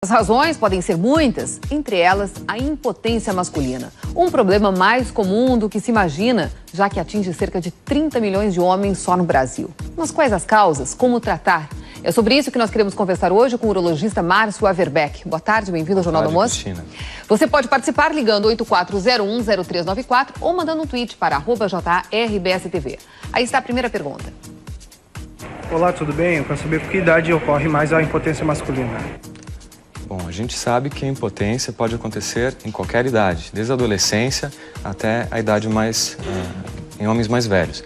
As razões podem ser muitas, entre elas a impotência masculina. Um problema mais comum do que se imagina, já que atinge cerca de 30 milhões de homens só no Brasil. Mas quais as causas? Como tratar? É sobre isso que nós queremos conversar hoje com o urologista Márcio Averbeck. Boa tarde, bem-vindo ao Jornal do Almoço. Cristina. Você pode participar ligando 84010394 ou mandando um tweet para @JRBSTV. Aí está a primeira pergunta. Olá, tudo bem? Eu quero saber por que idade ocorre mais a impotência masculina. Bom, a gente sabe que a impotência pode acontecer em qualquer idade, desde a adolescência até a idade em homens mais velhos.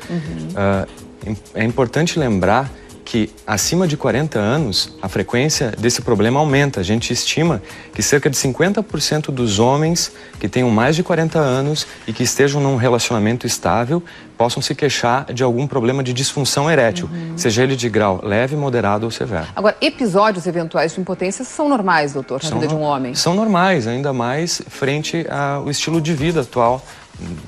É importante lembrar que acima de 40 anos a frequência desse problema aumenta. A gente estima que cerca de 50% dos homens que tenham mais de 40 anos e que estejam num relacionamento estável possam se queixar de algum problema de disfunção erétil, seja ele de grau leve, moderado ou severo. Agora, episódios eventuais de impotência são normais, doutor, na vida de um homem? São normais, ainda mais frente ao estilo de vida atual,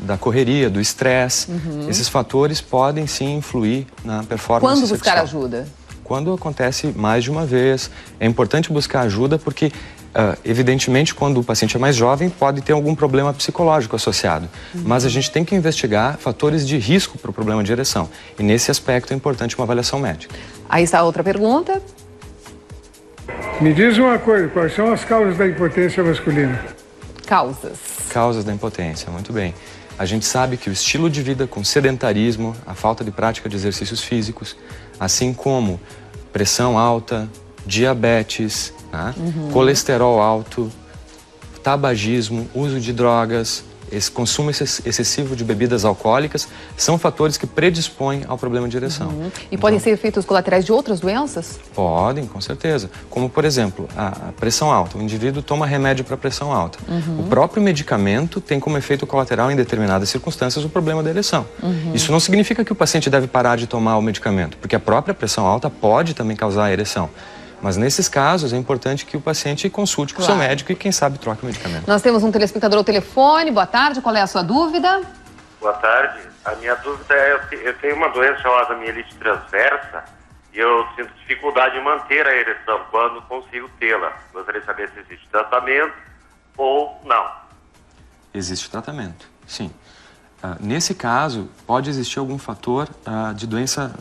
da correria, do estresse. Esses fatores podem sim influir na performance Quando sexual. buscar ajuda? Quando acontece mais de uma vez. É importante buscar ajuda porque, evidentemente, quando o paciente é mais jovem, pode ter algum problema psicológico associado. Mas a gente tem que investigar fatores de risco para o problema de ereção. E nesse aspecto é importante uma avaliação médica. Aí está a outra pergunta. Me diz uma coisa, quais são as causas da impotência masculina? Causas da impotência, muito bem. A gente sabe que o estilo de vida com sedentarismo, a falta de prática de exercícios físicos, assim como pressão alta, diabetes, né? Colesterol alto, tabagismo, uso de drogas, esse consumo excessivo de bebidas alcoólicas, são fatores que predispõem ao problema de ereção. E podem ser efeitos colaterais de outras doenças? Podem, com certeza. Como, por exemplo, a pressão alta. O indivíduo toma remédio para pressão alta. O próprio medicamento tem como efeito colateral, em determinadas circunstâncias, o problema da ereção. Isso não significa que o paciente deve parar de tomar o medicamento, porque a própria pressão alta pode também causar ereção. Mas nesses casos é importante que o paciente consulte com o seu médico e, quem sabe, troque o medicamento. Nós temos um telespectador ao telefone. Boa tarde, qual é a sua dúvida? Boa tarde. A minha dúvida é, eu tenho uma doença chamada mielite transversa e eu sinto dificuldade em manter a ereção quando consigo tê-la. Gostaria de saber se existe tratamento ou não. Existe tratamento, sim. Nesse caso, pode existir algum fator de doença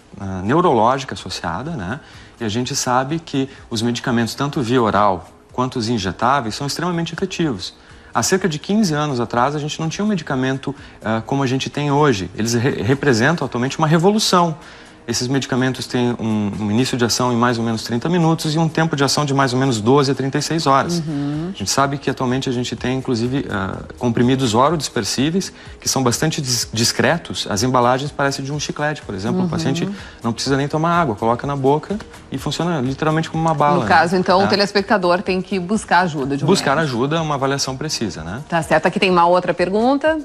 neurológica associada, né? E a gente sabe que os medicamentos, tanto via oral quanto os injetáveis, são extremamente efetivos. Há cerca de 15 anos atrás, a gente não tinha um medicamento como a gente tem hoje. Eles representam atualmente uma revolução. Esses medicamentos têm um início de ação em mais ou menos 30 minutos e um tempo de ação de mais ou menos 12 a 36 horas. A gente sabe que atualmente a gente tem, inclusive, comprimidos orodispersíveis, que são bastante discretos. As embalagens parecem de um chiclete, por exemplo. O paciente não precisa nem tomar água, coloca na boca e funciona literalmente como uma bala. No caso, então, o telespectador tem que buscar ajuda de um Buscar médico. ajuda, uma avaliação precisa, né? Tá certo. Aqui tem uma outra pergunta.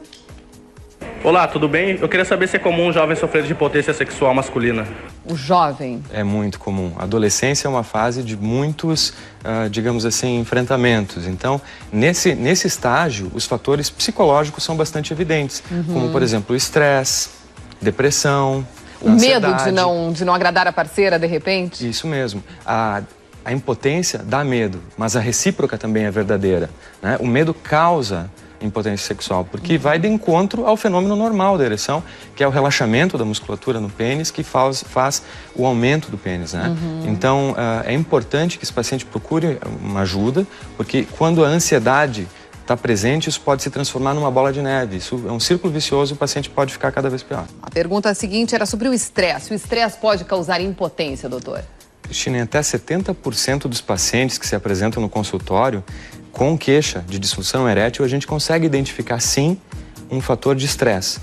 Olá, tudo bem? Eu queria saber se é comum um jovem sofrer de impotência sexual masculina. O jovem. É muito comum. A adolescência é uma fase de muitos, digamos assim, enfrentamentos. Então, nesse estágio, os fatores psicológicos são bastante evidentes. Como, por exemplo, o estresse, depressão, O medo de não agradar a parceira, de repente? Isso mesmo. A impotência dá medo, mas a recíproca também é verdadeira, né? O medo causa impotência sexual, porque vai de encontro ao fenômeno normal da ereção, que é o relaxamento da musculatura no pênis, que faz o aumento do pênis, né? Então, é importante que esse paciente procure uma ajuda, porque quando a ansiedade está presente, isso pode se transformar numa bola de neve. Isso é um círculo vicioso e o paciente pode ficar cada vez pior. A pergunta seguinte era sobre o estresse. O estresse pode causar impotência, doutor? Cristina, até 70% dos pacientes que se apresentam no consultório com queixa de disfunção erétil, a gente consegue identificar, sim, um fator de estresse.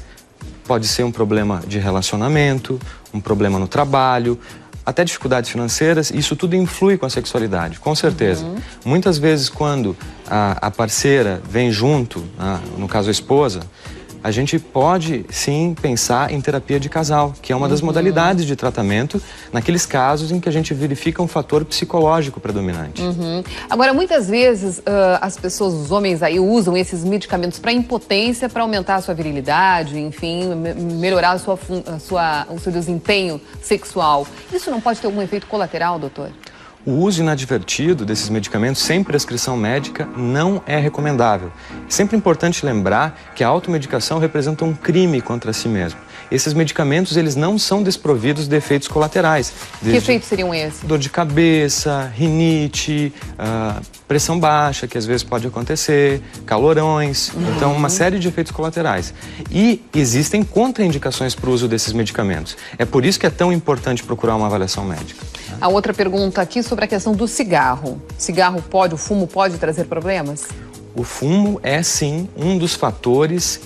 Pode ser um problema de relacionamento, um problema no trabalho, até dificuldades financeiras. Isso tudo influi com a sexualidade, com certeza. Muitas vezes, quando a parceira vem junto, no caso a esposa, a gente pode, sim, pensar em terapia de casal, que é uma das modalidades de tratamento naqueles casos em que a gente verifica um fator psicológico predominante. Agora, muitas vezes, as pessoas, os homens aí, usam esses medicamentos para impotência, para aumentar a sua virilidade, enfim, melhorar o seu desempenho sexual. Isso não pode ter algum efeito colateral, doutor? O uso inadvertido desses medicamentos sem prescrição médica não é recomendável. É sempre importante lembrar que a automedicação representa um crime contra si mesmo. Esses medicamentos, eles não são desprovidos de efeitos colaterais. Que efeitos seriam esses? Dor de cabeça, rinite, pressão baixa, que às vezes pode acontecer, calorões, então uma série de efeitos colaterais. E existem contraindicações para o uso desses medicamentos. É por isso que é tão importante procurar uma avaliação médica. A outra pergunta aqui sobre a questão do cigarro. O fumo pode trazer problemas? O fumo é sim um dos fatores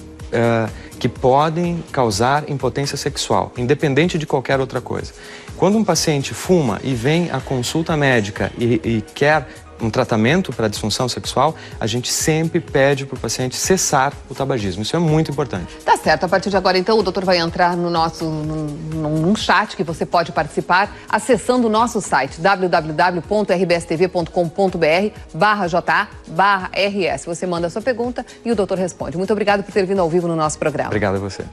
que podem causar impotência sexual, independente de qualquer outra coisa. Quando um paciente fuma e vem à consulta médica e quer um tratamento para disfunção sexual, a gente sempre pede para o paciente cessar o tabagismo. Isso é muito importante. Tá certo. A partir de agora, então, o doutor vai entrar no num chat que você pode participar acessando o nosso site www.rbstv.com.br/JA/RS. Você manda a sua pergunta e o doutor responde. Muito obrigado por ter vindo ao vivo no nosso programa. Obrigado a você.